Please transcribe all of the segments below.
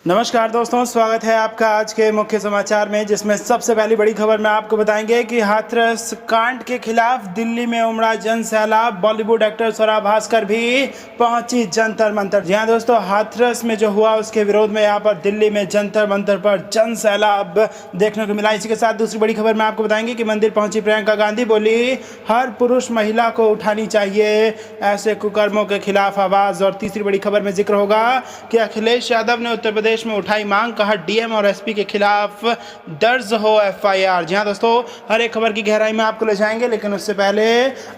नमस्कार दोस्तों, स्वागत है आपका आज के मुख्य समाचार में, जिसमें सबसे पहली बड़ी खबर में आपको बताएंगे कि हाथरस कांड के खिलाफ दिल्ली में उमड़ा जन सैलाब। बॉलीवुड एक्टर स्वरा भास्कर भी पहुंची जंतर मंतर। जी हाँ दोस्तों, हाथरस में जो हुआ उसके विरोध में यहाँ पर दिल्ली में जंतर मंतर पर जन सैलाब देखने को मिला। इसी के साथ दूसरी बड़ी खबर में आपको बताएंगे कि मंदिर पहुंची प्रियंका गांधी, बोली हर पुरुष महिला को उठानी चाहिए ऐसे कुकर्मों के खिलाफ आवाज। और तीसरी बड़ी खबर में जिक्र होगा कि अखिलेश यादव ने उत्तर प्रदेश में उठाई मांग, कहा डीएम और एसपी के खिलाफ दर्ज हो एफआईआर। जी हां दोस्तों, हर एक खबर की गहराई में आपको ले जाएंगे, लेकिन उससे पहले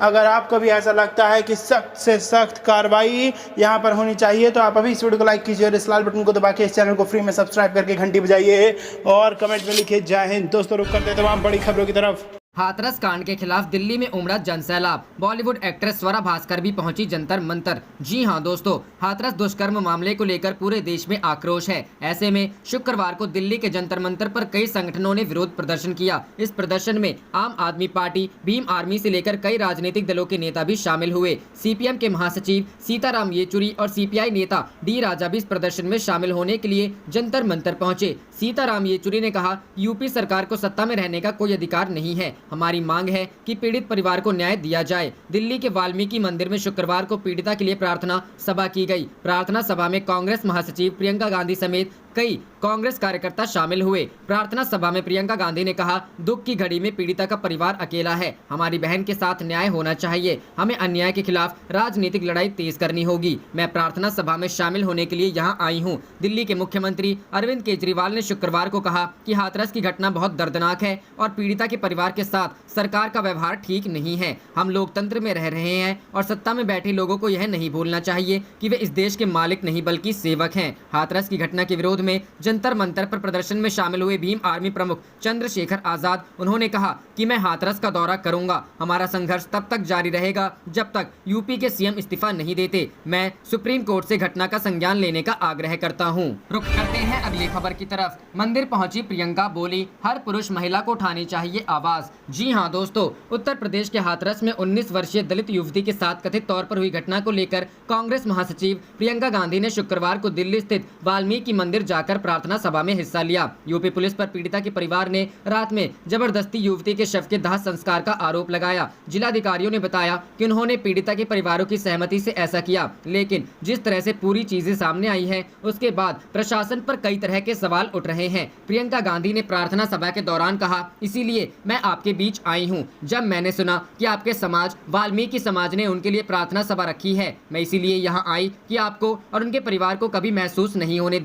अगर आपको भी ऐसा लगता है कि सख्त से सख्त कार्रवाई यहां पर होनी चाहिए तो आप अभी इस वीडियो को लाइक कीजिए और इस लाल बटन को दबा के इस चैनल को फ्री में सब्सक्राइब करके घंटी बजाइए और कमेंट में लिखिए जय हिंद। दोस्तों, रुक करते तमाम बड़ी खबरों की तरफ। हाथरस कांड के खिलाफ दिल्ली में उमड़ा जनसैलाब। बॉलीवुड एक्ट्रेस स्वरा भास्कर भी पहुंची जंतर मंतर। जी हां दोस्तों, हाथरस दुष्कर्म मामले को लेकर पूरे देश में आक्रोश है। ऐसे में शुक्रवार को दिल्ली के जंतर मंतर पर कई संगठनों ने विरोध प्रदर्शन किया। इस प्रदर्शन में आम आदमी पार्टी, भीम आर्मी से लेकर कई राजनीतिक दलों के नेता भी शामिल हुए। सीपीएम के महासचिव सीताराम येचुरी और सीपीआई नेता डी राजा भी इस प्रदर्शन में शामिल होने के लिए जंतर मंतर पहुंचे। सीताराम येचुरी ने कहा, यूपी सरकार को सत्ता में रहने का कोई अधिकार नहीं है। हमारी मांग है कि पीड़ित परिवार को न्याय दिया जाए। दिल्ली के वाल्मीकि मंदिर में शुक्रवार को पीड़िता के लिए प्रार्थना सभा की गई। प्रार्थना सभा में कांग्रेस महासचिव प्रियंका गांधी समेत कई कांग्रेस कार्यकर्ता शामिल हुए। प्रार्थना सभा में प्रियंका गांधी ने कहा, दुख की घड़ी में पीड़िता का परिवार अकेला है। हमारी बहन के साथ न्याय होना चाहिए। हमें अन्याय के खिलाफ राजनीतिक लड़ाई तेज करनी होगी। मैं प्रार्थना सभा में शामिल होने के लिए यहां आई हूं। दिल्ली के मुख्यमंत्री अरविंद केजरीवाल ने शुक्रवार को कहा कि हाथरस की घटना बहुत दर्दनाक है और पीड़िता के परिवार के साथ सरकार का व्यवहार ठीक नहीं है। हम लोकतंत्र में रह रहे हैं और सत्ता में बैठे लोगों को यह नहीं भूलना चाहिए कि वे इस देश के मालिक नहीं बल्कि सेवक हैं। हाथरस की घटना के विरोध में जंतर मंतर पर प्रदर्शन में शामिल हुए भीम आर्मी प्रमुख चंद्रशेखर आजाद, उन्होंने कहा कि मैं हाथरस का दौरा करूंगा। हमारा संघर्ष तब तक जारी रहेगा जब तक यूपी के सीएम इस्तीफा नहीं देते। मैं सुप्रीम कोर्ट से घटना का संज्ञान लेने का आग्रह करता हूं। रुक करते हैं अगली खबर की तरफ। मंदिर पहुंची प्रियंका, बोली हर पुरुष महिला को उठानी चाहिए आवाज। जी हां दोस्तों, उत्तर प्रदेश के हाथरस में 19 वर्षीय दलित युवती के साथ कथित तौर पर हुई घटना को लेकर कांग्रेस महासचिव प्रियंका गांधी ने शुक्रवार को दिल्ली स्थित वाल्मीकि मंदिर जाकर प्रार्थना सभा में हिस्सा लिया। यूपी पुलिस पर पीड़िता के परिवार ने रात में जबरदस्ती युवती के शव के दाह संस्कार का आरोप लगाया। जिलाधिकारियों ने बताया कि उन्होंने पीड़िता के परिवारों की सहमति से ऐसा किया, लेकिन जिस तरह से पूरी चीजें सामने आई है उसके बाद प्रशासन पर कई तरह के सवाल उठ रहे हैं। प्रियंका गांधी ने प्रार्थना सभा के दौरान कहा, इसीलिए मैं आपके बीच आई हूँ। जब मैंने सुना कि आपके समाज वाल्मीकि समाज ने उनके लिए प्रार्थना सभा रखी है, मैं इसीलिए यहाँ आई कि आपको और उनके परिवार को कभी महसूस नहीं होने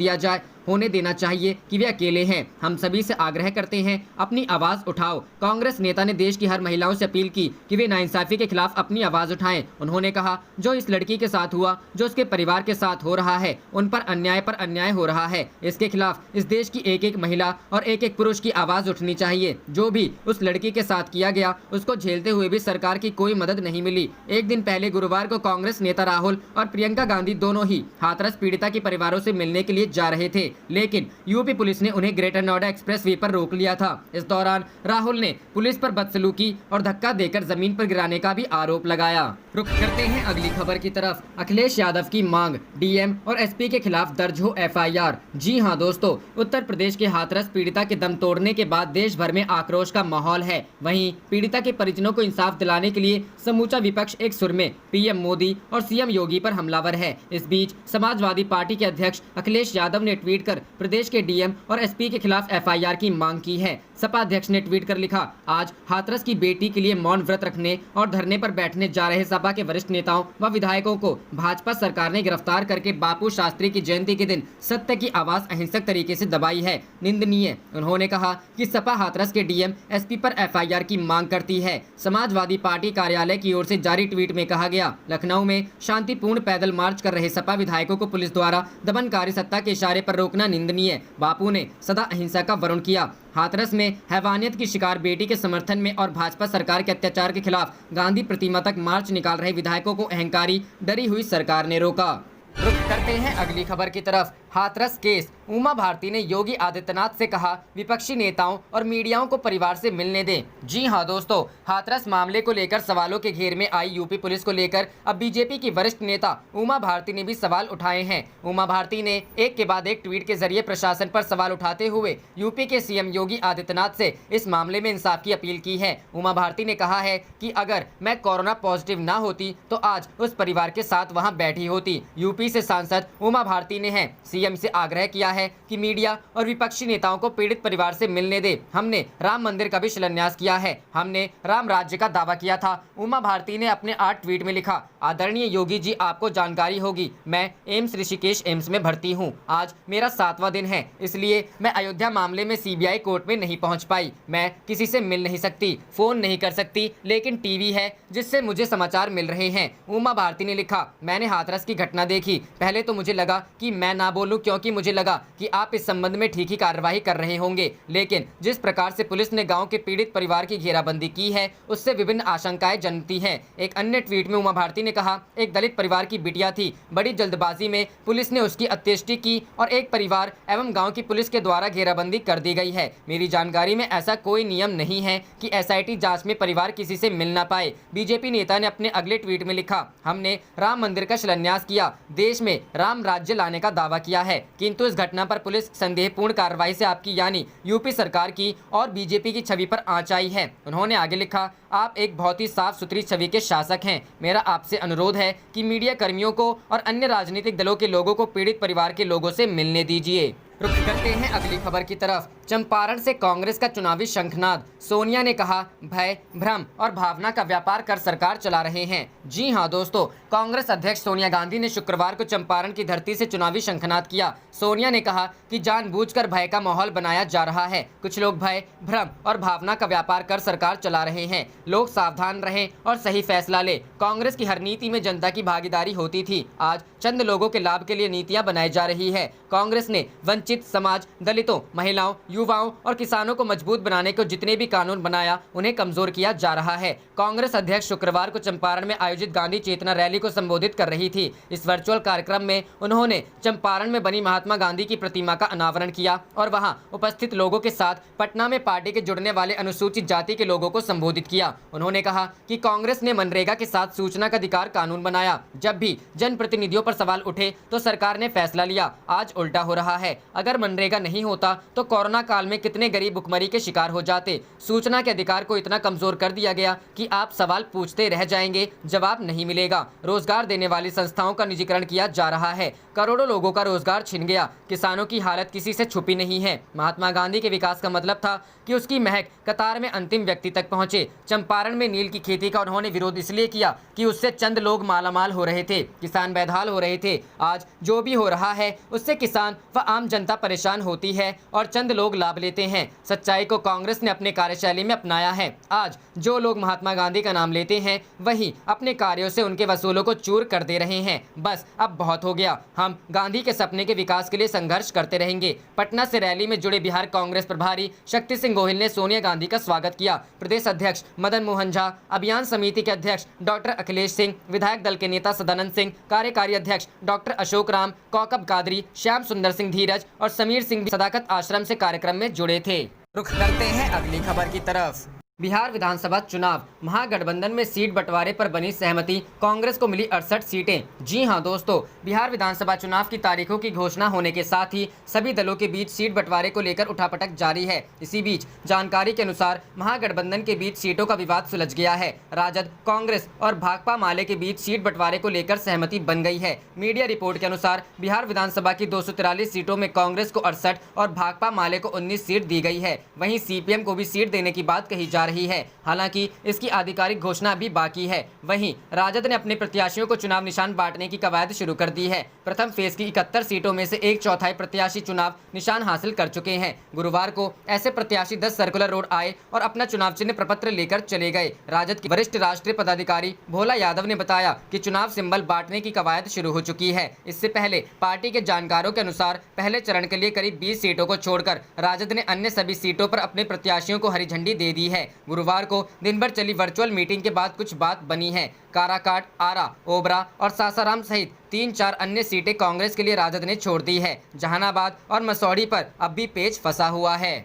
देना चाहिए कि वे अकेले हैं। हम सभी से आग्रह करते हैं, अपनी आवाज उठाओ। कांग्रेस नेता ने देश की हर महिलाओं से अपील की कि वे नाइंसाफी के खिलाफ अपनी आवाज उठाएं। उन्होंने कहा, जो इस लड़की के साथ हुआ, जो उसके परिवार के साथ हो रहा है, उन पर अन्याय हो रहा है। इसके खिलाफ इस देश की एक एक महिला और एक एक पुरुष की आवाज उठनी चाहिए। जो भी उस लड़की के साथ किया गया उसको झेलते हुए भी सरकार की कोई मदद नहीं मिली। एक दिन पहले गुरुवार को कांग्रेस नेता राहुल और प्रियंका गांधी दोनों ही हाथरस पीड़िता के परिवारों से मिलने के लिए जा रहे थे, लेकिन यूपी पुलिस ने उन्हें ग्रेटर नोएडा एक्सप्रेस वे पर रोक लिया था। इस दौरान राहुल ने पुलिस पर बदसलूकी और धक्का देकर जमीन पर गिराने का भी आरोप लगाया। रुक करते हैं अगली खबर की तरफ। अखिलेश यादव की मांग, डीएम और एसपी के खिलाफ दर्ज हो एफआईआर। जी हां दोस्तों, उत्तर प्रदेश के हाथरस पीड़िता के दम तोड़ने के बाद देश भर में आक्रोश का माहौल है। वहीं पीड़िता के परिजनों को इंसाफ दिलाने के लिए समूचा विपक्ष एक सुर में पीएम मोदी और सीएम योगी पर हमलावर है। इस बीच समाजवादी पार्टी के अध्यक्ष अखिलेश यादव ने ट्वीट कर प्रदेश के डीएम और एसपी के खिलाफ एफआईआर की मांग की है। सपा अध्यक्ष ने ट्वीट कर लिखा, आज हाथरस की बेटी के लिए मौन व्रत रखने और धरने पर बैठने जा रहे सपा के वरिष्ठ नेताओं व विधायकों को भाजपा सरकार ने गिरफ्तार करके बापू शास्त्री की जयंती के दिन सत्य की आवाज अहिंसक तरीके से दबाई है, निंदनीय। उन्होंने कहा कि सपा हाथरस के डीएम एसपी पर एफआईआर की मांग करती है। समाजवादी पार्टी कार्यालय की ओर से जारी ट्वीट में कहा गया, लखनऊ में शांतिपूर्ण पैदल मार्च कर रहे सपा विधायकों को पुलिस द्वारा दमनकारी सत्ता के इशारे पर रोकना निंदनीय। बापू ने सदा अहिंसा का वरुण किया। हाथरस में हैवानियत की शिकार बेटी के समर्थन में और भाजपा सरकार के अत्याचार के खिलाफ गांधी प्रतिमा तक मार्च निकाल रहे विधायकों को अहंकारी, डरी हुई सरकार ने रोका। रुक करते हैं अगली खबर की तरफ। हाथरस केस, उमा भारती ने योगी आदित्यनाथ से कहा विपक्षी नेताओं और मीडियाओं को परिवार से मिलने दें। जी हां दोस्तों, हाथरस मामले को लेकर सवालों के घेर में आई यूपी पुलिस को लेकर अब बीजेपी की वरिष्ठ नेता उमा भारती ने भी सवाल उठाए हैं। उमा भारती ने एक के बाद एक ट्वीट के जरिए प्रशासन पर सवाल उठाते हुए यूपी के सीएम योगी आदित्यनाथ से इस मामले में इंसाफ की अपील की है। उमा भारती ने कहा है कि अगर मैं कोरोना पॉजिटिव ना होती तो आज उस परिवार के साथ वहां बैठी होती। यूपी से सांसद उमा भारती ने है सीएम से आग्रह किया है कि मीडिया और विपक्षी नेताओं को पीड़ित परिवार से मिलने दे। हमने राम मंदिर का भी शिलान्यास किया है, हमने राम राज्य का दावा किया था। उमा भारती ने अपने 8 ट्वीट में लिखा, आदरणीय योगी जी, आपको जानकारी होगी मैं एम्स ऋषिकेश एम्स में भर्ती हूं। आज मेरा 7वां दिन है, इसलिए मैं अयोध्या मामले में सीबीआई कोर्ट में नहीं पहुंच पाई। मैं किसी से मिल नहीं सकती, फोन नहीं कर सकती, लेकिन टीवी है जिससे मुझे समाचार मिल रहे हैं। उमा भारती ने लिखा, मैंने हाथरस की घटना देखी। पहले तो मुझे लगा कि मैं ना बोलूं क्योंकि मुझे लगा कि आप इस संबंध में ठीक ही कार्रवाई कर रहे होंगे, लेकिन जिस प्रकार से पुलिस ने गांव के पीड़ित परिवार की घेराबंदी की है उससे विभिन्न आशंकाएं जन्मती हैं। एक अन्य ट्वीट में उमा भारती ने कहा, एक दलित परिवार की बिटिया थी, बड़ी जल्दबाजी में पुलिस ने उसकी अंत्येष्टि की और एक परिवार एवं गाँव की पुलिस के द्वारा घेराबंदी कर दी गई है। मेरी जानकारी में ऐसा कोई नियम नहीं है कि एसआईटी जांच में परिवार किसी से मिल ना पाए। बीजेपी नेता ने अपने अगले ट्वीट में लिखा, हमने राम मंदिर का शिलान्यास किया, देश में राम राज्य लाने का दावा किया है, किंतु इस घटना पर पुलिस संदेहपूर्ण कार्रवाई से आपकी यानी यूपी सरकार की और बीजेपी की छवि पर आंच आई है। उन्होंने आगे लिखा, आप एक बहुत ही साफ सुथरी छवि के शासक हैं। मेरा आपसे अनुरोध है कि मीडिया कर्मियों को और अन्य राजनीतिक दलों के लोगों को पीड़ित परिवार के लोगों से मिलने दीजिए। रुख करते हैं अगली खबर की तरफ। चंपारण से कांग्रेस का चुनावी शंखनाद, सोनिया ने कहा भय, भ्रम और भावना का व्यापार कर सरकार चला रहे हैं। जी हां दोस्तों, कांग्रेस अध्यक्ष सोनिया गांधी ने शुक्रवार को चंपारण की धरती से चुनावी शंखनाद किया। सोनिया ने कहा कि जानबूझकर भय का माहौल बनाया जा रहा है। कुछ लोग भय, भ्रम और भावना का व्यापार कर सरकार चला रहे हैं। लोग सावधान रहें और सही फैसला लें। कांग्रेस की हर नीति में जनता की भागीदारी होती थी, आज चंद लोगों के लाभ के लिए नीतियां बनाई जा रही है। कांग्रेस ने वंचित समाज, दलितों, महिलाओं, युवाओं और किसानों को मजबूत बनाने को जितने भी कानून बनाया उन्हें कमजोर किया जा रहा है। कांग्रेस अध्यक्ष शुक्रवार को चंपारण में आयोजित गांधी चेतना रैली को संबोधित कर रही थी। इस वर्चुअल कार्यक्रम में उन्होंने चंपारण में बनी महात्मा गांधी की प्रतिमा का अनावरण किया और वहां उपस्थित लोगों के साथ पटना में पार्टी के जुड़ने वाले अनुसूचित जाति के लोगों को संबोधित किया। उन्होंने कहा कि कांग्रेस ने मनरेगा के साथ सूचना का अधिकार कानून बनाया। जब भी जनप्रतिनिधियों पर सवाल उठे तो सरकार ने फैसला लिया, आज उल्टा हो रहा है। अगर मनरेगा नहीं होता तो कोरोना काल में कितने गरीब भुखमरी के शिकार हो जाते। सूचना के अधिकार को इतना कमजोर कर दिया गया कि आप सवाल पूछते रह जाएंगे, जवाब नहीं मिलेगा। रोजगार देने वाली संस्थाओं का निजीकरण किया जा रहा है, करोड़ों लोगों का रोजगार छिन गया। किसानों की हालत किसी से छुपी नहीं है। महात्मा गांधी के विकास का मतलब था कि उसकी महक कतार में अंतिम व्यक्ति तक पहुंचे। चंपारण में नील की खेती का उन्होंने विरोध इसलिए किया कि उससे चंद लोग मालामाल हो रहे थे, किसान बेदहाल हो रहे थे। आज जो भी हो रहा है उससे किसान व आम जनता परेशान होती है और चंद लोग लाभ लेते हैं। सच्चाई को कांग्रेस ने अपने कार्यशैली में अपनाया है। आज जो लोग महात्मा गांधी का नाम लेते हैं वही अपने कार्यों से उनके वसूलों को चूर कर दे रहे हैं। बस अब बहुत हो गया, हम गांधी के सपने के विकास के लिए संघर्ष करते रहेंगे। पटना से रैली में जुड़े बिहार कांग्रेस प्रभारी शक्ति सिंह गोहिल ने सोनिया गांधी का स्वागत किया। प्रदेश अध्यक्ष मदन मोहन झा, अभियान समिति के अध्यक्ष डॉक्टर अखिलेश सिंह, विधायक दल के नेता सदानंद सिंह, कार्यकारी अध्यक्ष डॉक्टर अशोक राम, कौकब कादरी, श्याम सुंदर सिंह धीरज और समीर सिंह भी सदाकत आश्रम से कार्यक्रम में जुड़े थे। रुख करते हैं अगली खबर की तरफ। बिहार विधानसभा चुनाव, महागठबंधन में सीट बंटवारे पर बनी सहमति, कांग्रेस को मिली 68 सीटें। जी हां दोस्तों, बिहार विधानसभा चुनाव की तारीखों की घोषणा होने के साथ ही सभी दलों के बीच सीट बंटवारे को लेकर उठापटक जारी है। इसी बीच जानकारी के अनुसार महागठबंधन के बीच सीटों का विवाद सुलझ गया है। राजद, कांग्रेस और भाकपा माले के बीच सीट बंटवारे को लेकर सहमति बन गई है। मीडिया रिपोर्ट के अनुसार बिहार विधानसभा की 243 सीटों में कांग्रेस को 68 और भाकपा माले को 19 सीट दी गई है। वहीं सीपीएम को भी सीट देने की बात कही जा रही है। हालांकि इसकी आधिकारिक घोषणा भी बाकी है। वहीं राजद ने अपने प्रत्याशियों को चुनाव निशान बांटने की कवायद शुरू कर दी है। प्रथम फेज की 71 सीटों में से 1/4 प्रत्याशी चुनाव निशान हासिल कर चुके हैं। गुरुवार को ऐसे प्रत्याशी 10 सर्कुलर रोड आए और अपना चुनाव चिन्ह प्रपत्र लेकर चले गए। राजद के वरिष्ठ राष्ट्रीय पदाधिकारी भोला यादव ने बताया कि चुनाव सिंबल बांटने की कवायद शुरू हो चुकी है। इससे पहले पार्टी के जानकारों के अनुसार पहले चरण के लिए करीब 20 सीटों को छोड़कर राजद ने अन्य सभी सीटों पर अपने प्रत्याशियों को हरी झंडी दे दी है। गुरुवार को दिन भर चली वर्चुअल मीटिंग के बाद कुछ बात बनी है। काराकाट, आरा, ओबरा और सासाराम सहित 3-4 अन्य सीटें कांग्रेस के लिए राजद ने छोड़ दी है। जहानाबाद और मसौड़ी पर अब भी पेच फंसा हुआ है।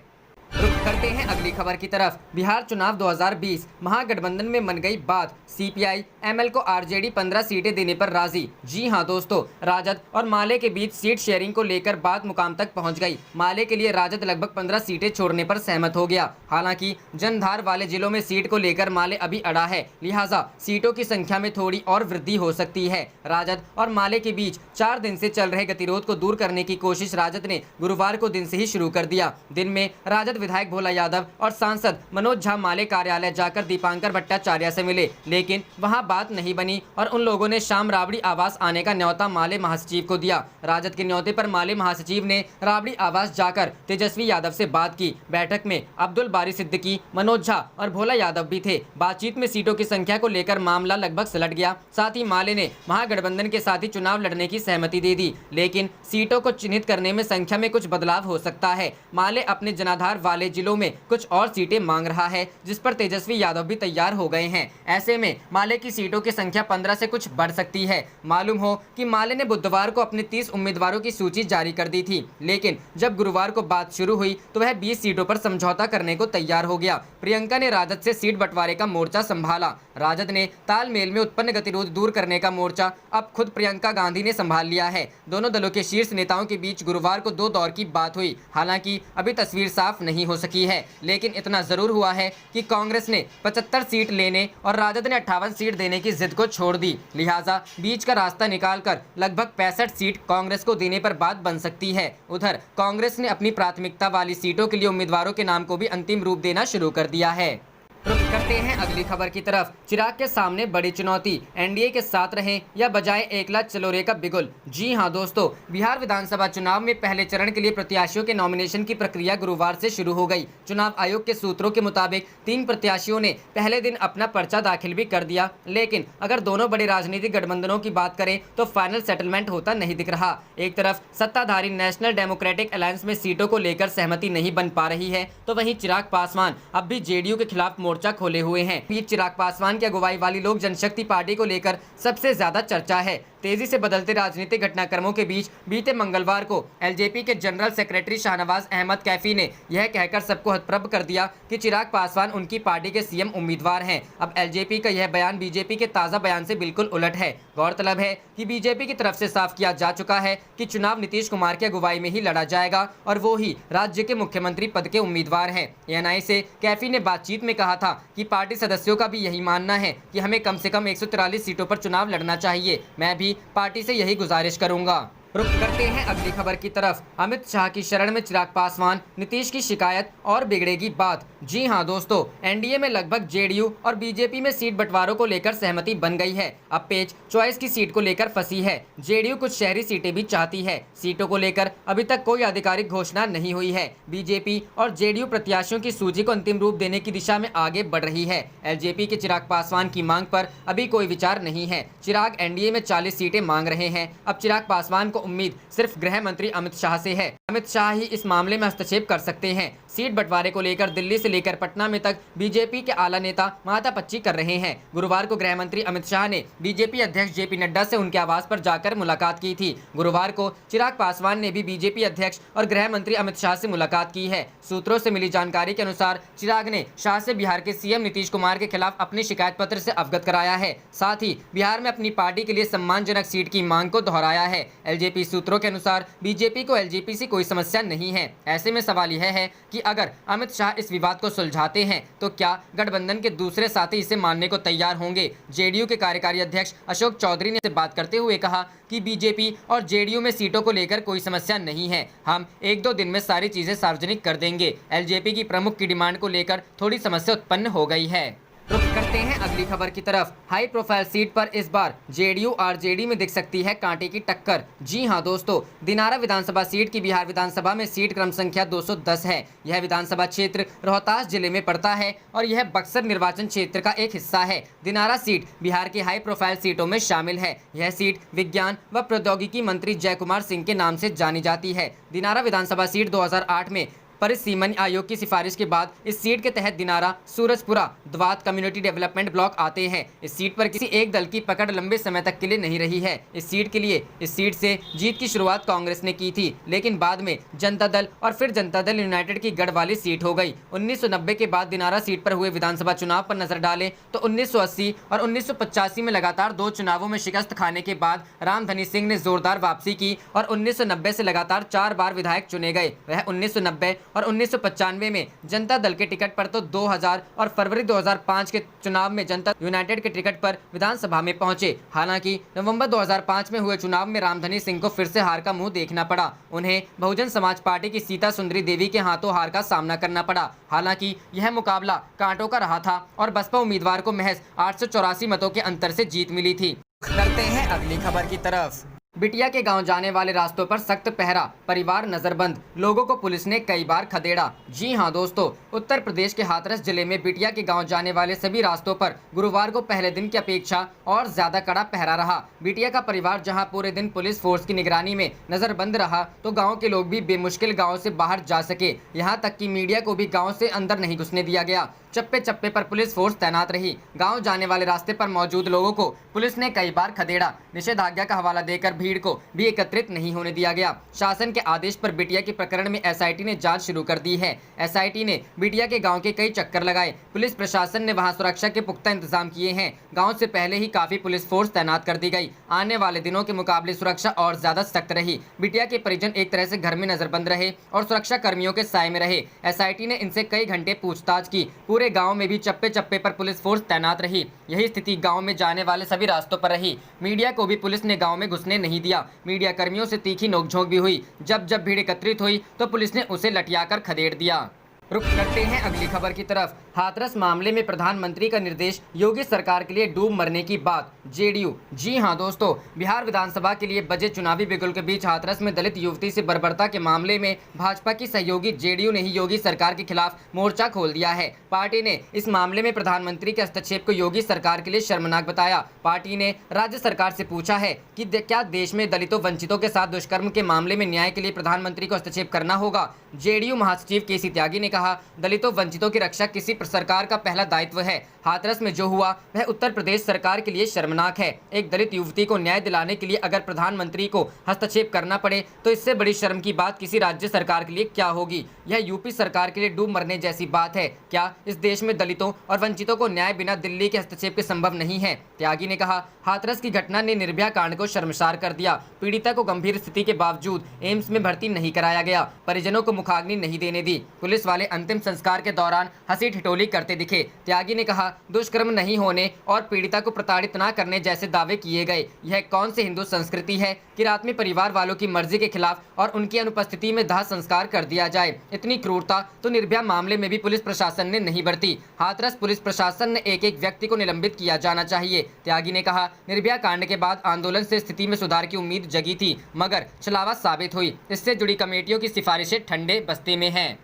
रुख करते हैं अगली खबर की तरफ। बिहार चुनाव 2020 महागठबंधन में मन गई बात। सीपीआई एमएल को आरजेडी 15 सीटें देने पर राजी। जी हां दोस्तों, राजद और माले के बीच सीट शेयरिंग को लेकर बात मुकाम तक पहुंच गई। माले के लिए राजद लगभग 15 सीटें छोड़ने पर सहमत हो गया। हालांकि जनधार वाले जिलों में सीट को लेकर माले अभी अड़ा है, लिहाजा सीटों की संख्या में थोड़ी और वृद्धि हो सकती है। राजद और माले के बीच 4 दिन से चल रहे गतिरोध को दूर करने की कोशिश राजद ने गुरुवार को दिन से ही शुरू कर दिया। दिन में राजद विधायक भोला यादव और सांसद मनोज झा माले कार्यालय जाकर दीपांकर भट्टाचार्य से मिले, लेकिन वहां बात नहीं बनी और उन लोगों ने शाम राबड़ी आवास आने का न्योता माले महासचिव को दिया। राजद के न्योते पर माले महासचिव ने राबड़ी आवास जाकर तेजस्वी यादव से बात की। बैठक में अब्दुल बारी सिद्दीकी, मनोज झा और भोला यादव भी थे। बातचीत में सीटों की संख्या को लेकर मामला लगभग सुलझ गया। साथ ही माले ने महागठबंधन के साथ ही चुनाव लड़ने की सहमति दे दी, लेकिन सीटों को चिन्हित करने में संख्या में कुछ बदलाव हो सकता है। माले अपने जनाधार वाले जिलों में कुछ और सीटें मांग रहा है, जिस पर तेजस्वी यादव भी तैयार हो गए हैं। ऐसे में माले की सीटों की संख्या 15 से कुछ बढ़ सकती है। मालूम हो कि माले ने बुधवार को अपने 30 उम्मीदवारों की सूची जारी कर दी थी, लेकिन जब गुरुवार को बात शुरू हुई तो वह 20 सीटों पर समझौता करने को तैयार हो गया। प्रियंका ने राजद से सीट बंटवारे का मोर्चा संभाला। राजद ने तालमेल में उत्पन्न गतिरोध दूर करने का मोर्चा अब खुद प्रियंका गांधी ने संभाल लिया है। दोनों दलों के शीर्ष नेताओं के बीच गुरुवार को 2 दौर की बात हुई। हालांकि अभी तस्वीर साफ नहीं हो सकी है, लेकिन इतना जरूर हुआ है कि कांग्रेस ने 75 सीट लेने और राजद ने 58 सीट देने की जिद को छोड़ दी। लिहाजा बीच का रास्ता निकालकर लगभग 65 सीट कांग्रेस को देने पर बात बन सकती है। उधर कांग्रेस ने अपनी प्राथमिकता वाली सीटों के लिए उम्मीदवारों के नाम को भी अंतिम रूप देना शुरू कर दिया है। रुख करते हैं अगली खबर की तरफ। चिराग के सामने बड़ी चुनौती, एनडीए के साथ रहें या बजाय एकला चलोरे का बिगुल। जी हां दोस्तों, बिहार विधानसभा चुनाव में पहले चरण के लिए प्रत्याशियों के नॉमिनेशन की प्रक्रिया गुरुवार से शुरू हो गई। चुनाव आयोग के सूत्रों के मुताबिक 3 प्रत्याशियों ने पहले दिन अपना पर्चा दाखिल भी कर दिया, लेकिन अगर दोनों बड़े राजनीतिक गठबंधनों की बात करें तो फाइनल सेटलमेंट होता नहीं दिख रहा। एक तरफ सत्ताधारी नेशनल डेमोक्रेटिक अलायंस में सीटों को लेकर सहमति नहीं बन पा रही है, तो वहीं चिराग पासवान अब भी जेडीयू के खिलाफ मोर्चा खोले हुए हैं। बीच चिराग पासवान की अगुवाई वाली लोक जनशक्ति पार्टी को लेकर सबसे ज्यादा चर्चा है। तेजी से बदलते राजनीतिक घटनाक्रमों के बीच बीते मंगलवार को एलजेपी के जनरल सेक्रेटरी शाहनवाज अहमद कैफी ने यह कहकर सबको हतप्रभ कर दिया कि चिराग पासवान उनकी पार्टी के सीएम उम्मीदवार हैं। अब एलजेपी का यह बयान बीजेपी के ताज़ा बयान से बिल्कुल उलट है। गौरतलब है कि बीजेपी की तरफ से साफ किया जा चुका है कि चुनाव नीतीश कुमार की अगुवाई में ही लड़ा जाएगा और वो ही राज्य के मुख्यमंत्री पद के उम्मीदवार हैं। एएनआई से कैफी ने बातचीत में कहा था कि पार्टी सदस्यों का भी यही मानना है कि हमें कम से कम 143 सीटों पर चुनाव लड़ना चाहिए। मैं भी पार्टी से यही गुजारिश करूंगा। रुख करते हैं अगली खबर की तरफ। अमित शाह की शरण में चिराग पासवान, नीतीश की शिकायत और बिगड़ेगी बात। जी हां दोस्तों, एनडीए में लगभग जेडीयू और बीजेपी में सीट बंटवारों को लेकर सहमति बन गई है। अब पेच चॉइस की सीट को लेकर फंसी है। जेडीयू कुछ शहरी सीटें भी चाहती है। सीटों को लेकर अभी तक कोई आधिकारिक घोषणा नहीं हुई है। बीजेपी और जेडीयू प्रत्याशियों की सूची को अंतिम रूप देने की दिशा में आगे बढ़ रही है। एलजेपी के चिराग पासवान की मांग पर अभी कोई विचार नहीं है। चिराग एनडीए में 40 सीटें मांग रहे हैं। अब चिराग पासवान को उम्मीद सिर्फ गृह मंत्री अमित शाह से है। अमित शाह ही इस मामले में हस्तक्षेप कर सकते हैं। सीट बंटवारे को लेकर दिल्ली से लेकर पटना में तक बीजेपी के आला नेता माथापच्ची कर रहे हैं। गुरुवार को गृह मंत्री अमित शाह ने बीजेपी अध्यक्ष जेपी नड्डा से उनके आवास पर जाकर मुलाकात की थी। गुरुवार को चिराग पासवान ने भी बीजेपी अध्यक्ष और गृह मंत्री अमित शाह से मुलाकात की है। सूत्रों से मिली जानकारी के अनुसार चिराग ने शाह से बिहार के सीएम नीतीश कुमार के खिलाफ अपने शिकायत पत्र से अवगत कराया है। साथ ही बिहार में अपनी पार्टी के लिए सम्मानजनक सीट की मांग को दोहराया है। एलजेपी सूत्रों के अनुसार बीजेपी को एलजेपी से कोई समस्या नहीं है। ऐसे में सवाल यह है कि अगर अमित शाह इस विवाद को सुलझाते हैं तो क्या गठबंधन के दूसरे साथी इसे मानने को तैयार होंगे। जेडीयू के कार्यकारी अध्यक्ष अशोक चौधरी ने बात करते हुए कहा कि बीजेपी और जेडीयू में सीटों को लेकर कोई समस्या नहीं है। हम 1-2 दिन में सारी चीजें सार्वजनिक कर देंगे। एलजेपी की प्रमुख की डिमांड को लेकर थोड़ी समस्या उत्पन्न हो गई है। रुख करते हैं अगली खबर की तरफ। हाई प्रोफाइल सीट पर इस बार जेडीयू आरजेडी में दिख सकती है कांटे की टक्कर। जी हां दोस्तों, दिनारा विधानसभा सीट की बिहार विधानसभा में सीट क्रम संख्या 210 है। यह विधानसभा क्षेत्र रोहतास जिले में पड़ता है और यह बक्सर निर्वाचन क्षेत्र का एक हिस्सा है। दिनारा सीट बिहार की हाई प्रोफाइल सीटों में शामिल है। यह सीट विज्ञान व प्रौद्योगिकी मंत्री जय कुमार सिंह के नाम से जानी जाती है। दिनारा विधानसभा सीट 2008 में परिसीमन आयोग की सिफारिश के बाद इस सीट के तहत Dinara, Surajpura, Dawath community development block आते हैं। इस सीट पर किसी एक दल की पकड़ लंबे समय तक के लिए नहीं रही है। इस सीट से जीत की शुरुआत कांग्रेस ने की थी, लेकिन बाद में जनता दल और फिर जनता दल यूनाइटेड की गढ़ वाली सीट हो गई। 1990 के बाद दिनारा सीट पर हुए विधानसभा चुनाव पर नजर डालें तो 1980 और 1985 में लगातार 2 चुनावों में शिकस्त खाने के बाद रामधनी सिंह ने जोरदार वापसी की और 1990 से लगातार 4 बार विधायक चुने गए। वह 1990 और 1995 में जनता दल के टिकट पर तो 2000 और फरवरी 2005 के चुनाव में जनता यूनाइटेड के टिकट पर विधानसभा में पहुंचे। हालांकि नवंबर 2005 में हुए चुनाव में रामधनी सिंह को फिर से हार का मुंह देखना पड़ा। उन्हें बहुजन समाज पार्टी की सीता सुंदरी देवी के हाथों हार का सामना करना पड़ा। हालांकि यह मुकाबला कांटों का रहा था और बसपा उम्मीदवार को महज 884 मतों के अंतर से जीत मिली थी। करते हैं अगली खबर की तरफ। बिटिया के गांव जाने वाले रास्तों पर सख्त पहरा, परिवार नजरबंद, लोगों को पुलिस ने कई बार खदेड़ा। जी हां दोस्तों, उत्तर प्रदेश के हाथरस जिले में बिटिया के गांव जाने वाले सभी रास्तों पर गुरुवार को पहले दिन की अपेक्षा और ज्यादा कड़ा पहरा रहा। बिटिया का परिवार जहां पूरे दिन पुलिस फोर्स की निगरानी में नजरबंद रहा, तो गाँव के लोग भी बेमुश्किल गाँव से बाहर जा सके। यहाँ तक की मीडिया को भी गाँव से अंदर नहीं घुसने दिया गया। चप्पे चप्पे पर पुलिस फोर्स तैनात रही। गांव जाने वाले रास्ते पर मौजूद लोगों को पुलिस ने कई बार खदेड़ा। निषेधाज्ञा का हवाला देकर भीड़ को भी एकत्रित नहीं होने दिया गया। शासन के आदेश पर बिटिया के प्रकरण में एसआईटी ने जांच शुरू कर दी है। एसआईटी ने बिटिया के गांव के कई चक्कर लगाए। पुलिस प्रशासन ने वहां सुरक्षा के पुख्ता इंतजाम किए हैं। गाँव से पहले ही काफी पुलिस फोर्स तैनात कर दी गई। आने वाले दिनों के मुकाबले सुरक्षा और ज्यादा सख्त रही। बिटिया के परिजन एक तरह से घर में नजरबंद रहे और सुरक्षा कर्मियों के साए में रहे। एसआईटी ने इनसे कई घंटे पूछताछ की। पूरे गांव में भी चप्पे चप्पे पर पुलिस फोर्स तैनात रही। यही स्थिति गांव में जाने वाले सभी रास्तों पर रही। मीडिया को भी पुलिस ने गांव में घुसने नहीं दिया। मीडिया कर्मियों से तीखी नोकझोंक भी हुई। जब भीड़ एकत्रित हुई तो पुलिस ने उसे लटियाकर खदेड़ दिया। रुक करते हैं अगली खबर की तरफ। हाथरस मामले में प्रधानमंत्री का निर्देश, योगी सरकार के लिए डूब मरने की बात, जेडीयू। जी हां दोस्तों, बिहार विधानसभा के लिए बजे चुनावी बिगुल के बीच हाथरस में दलित युवती से बर्बरता के मामले में भाजपा की सहयोगी जेडीयू ने ही योगी सरकार के खिलाफ मोर्चा खोल दिया है। पार्टी ने इस मामले में प्रधानमंत्री के हस्तक्षेप को योगी सरकार के लिए शर्मनाक बताया। पार्टी ने राज्य सरकार से पूछा है कि क्या देश में दलितों वंचितों के साथ दुष्कर्म के मामले में न्याय के लिए प्रधानमंत्री को हस्तक्षेप करना होगा। जेडीयू महासचिव केसी त्यागी ने कहा, दलितों वंचितों की रक्षा किसी सरकार का पहला दायित्व है। हाथरस में जो हुआ वह उत्तर प्रदेश सरकार के लिए शर्मनाक है। एक दलित युवती को न्याय दिलाने के लिए अगर प्रधानमंत्री को हस्तक्षेप करना पड़े तो इससे बड़ी शर्म की बात किसी राज्य सरकार के लिए क्या होगी। यह यूपी सरकार के लिए डूब मरने जैसी बात है। क्या इस देश में दलितों और वंचितों को न्याय बिना दिल्ली के हस्तक्षेप के संभव नहीं है। त्यागी ने कहा, हाथरस की घटना ने निर्भया कांड को शर्मसार कर दिया। पीड़िता को गंभीर स्थिति के बावजूद एम्स में भर्ती नहीं कराया गया। परिजनों को मुखाग्नि नहीं देने दी। पुलिस वाले अंतिम संस्कार के दौरान हंसी ठिठोली करते दिखे। त्यागी ने कहा, दुष्कर्म नहीं होने और पीड़िता को प्रताड़ित न करने जैसे दावे किए गए। यह कौन सी हिंदू संस्कृति है कि रात में परिवार वालों की मर्जी के खिलाफ और उनकी अनुपस्थिति में दाह संस्कार कर दिया जाए। इतनी क्रूरता तो निर्भया मामले में भी पुलिस प्रशासन ने नहीं बरती। हाथरस पुलिस प्रशासन ने एक एक व्यक्ति को निलंबित किया जाना चाहिए। त्यागी ने कहा, निर्भया कांड के बाद आंदोलन से स्थिति में सुधार की उम्मीद जगी थी, मगर छलावा साबित हुई। इससे जुड़ी कमेटियों की सिफारिशें ठंडे बस्ते में हैं।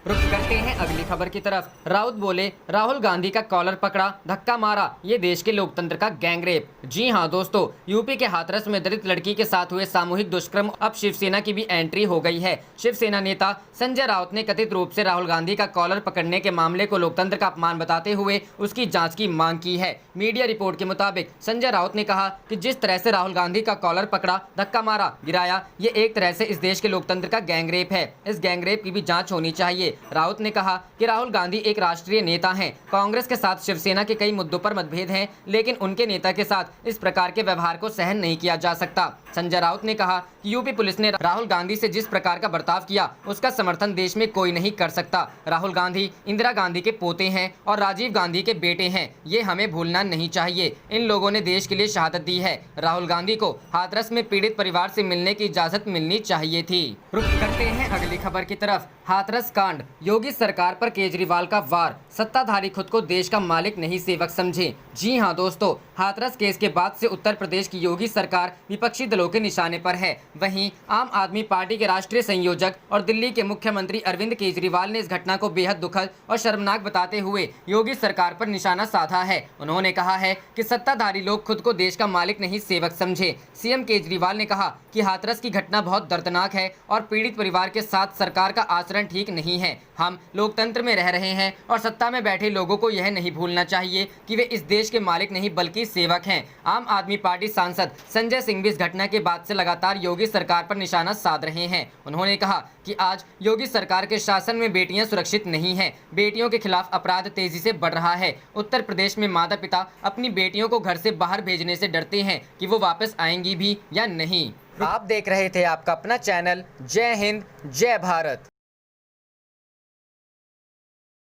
रुक करते हैं अगली खबर की तरफ। राउत बोले, राहुल गांधी का कॉलर पकड़ा, धक्का मारा, ये देश के लोकतंत्र का गैंगरेप। जी हां दोस्तों, यूपी के हाथरस में दलित लड़की के साथ हुए सामूहिक दुष्कर्म, अब शिवसेना की भी एंट्री हो गई है। शिवसेना नेता संजय राउत ने कथित रूप से राहुल गांधी का कॉलर पकड़ने के मामले को लोकतंत्र का अपमान बताते हुए उसकी जाँच की मांग की है। मीडिया रिपोर्ट के मुताबिक संजय राउत ने कहा कि जिस तरह से राहुल गांधी का कॉलर पकड़ा, धक्का मारा, गिराया, ये एक तरह से इस देश के लोकतंत्र का गैंगरेप है। इस गैंगरेप की भी जाँच होनी चाहिए। राउत ने कहा कि राहुल गांधी एक राष्ट्रीय नेता हैं। कांग्रेस के साथ शिवसेना के कई मुद्दों पर मतभेद हैं, लेकिन उनके नेता के साथ इस प्रकार के व्यवहार को सहन नहीं किया जा सकता। संजय राउत ने कहा कि यूपी पुलिस ने राहुल गांधी से जिस प्रकार का बर्ताव किया, उसका समर्थन देश में कोई नहीं कर सकता। राहुल गांधी इंदिरा गांधी के पोते हैं और राजीव गांधी के बेटे हैं, ये हमें भूलना नहीं चाहिए। इन लोगों ने देश के लिए शहादत दी है। राहुल गांधी को हाथरस में पीड़ित परिवार से मिलने की इजाजत मिलनी चाहिए थी। रुक करते हैं अगली खबर की तरफ। हाथरस कांड, योगी सरकार पर केजरीवाल का वार, सत्ताधारी खुद को देश का मालिक नहीं सेवक समझे। जी हां दोस्तों, हाथरस केस के बाद से उत्तर प्रदेश की योगी सरकार विपक्षी दलों के निशाने पर है। वहीं आम आदमी पार्टी के राष्ट्रीय संयोजक और दिल्ली के मुख्यमंत्री अरविंद केजरीवाल ने इस घटना को बेहद दुखद और शर्मनाक बताते हुए योगी सरकार पर निशाना साधा है। उन्होंने कहा है कि सत्ताधारी लोग खुद को देश का मालिक नहीं सेवक समझे। सीएम केजरीवाल ने कहा कि हाथरस की घटना बहुत दर्दनाक है और पीड़ित परिवार के साथ सरकार का आचरण ठीक नहीं है। हम लोकतंत्र में रह रहे हैं और सत्ता में बैठे लोगों को यह नहीं भूलना चाहिए कि वे इस देश के मालिक नहीं बल्कि सेवक हैं। आम आदमी पार्टी सांसद संजय सिंह भी इस घटना के बाद से लगातार योगी सरकार पर निशाना साध रहे हैं। उन्होंने कहा कि आज योगी सरकार के शासन में बेटियां सुरक्षित नहीं हैं। बेटियों के खिलाफ अपराध तेजी से बढ़ रहा है। उत्तर प्रदेश में माता पिता अपनी बेटियों को घर से बाहर भेजने से डरते हैं कि वो वापस आएंगी भी या नहीं। आप देख रहे थे आपका अपना चैनल जय हिंद जय भारत।